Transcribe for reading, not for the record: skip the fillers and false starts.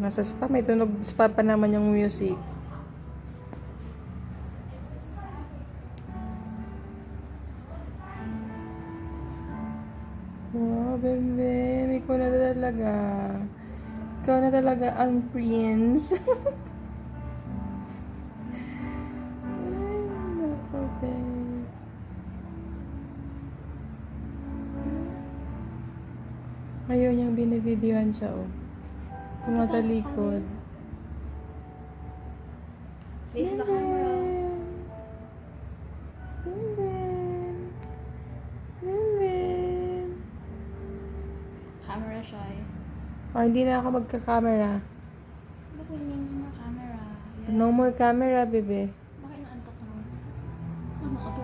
Nasa spa, may tunog spa pa naman yung music. Wow, bebe, ikaw na talaga. Ikaw na talaga ang prince. Ay, naku, babe. Ayaw niyang binibidyohan siya, oh. Tumatalikod. Face the camera. Camera shy. Oh, hindi na ako magka-camera. Hindi ko yung camera. No more camera, bebe. Bakit naantok mo? Ano ka po?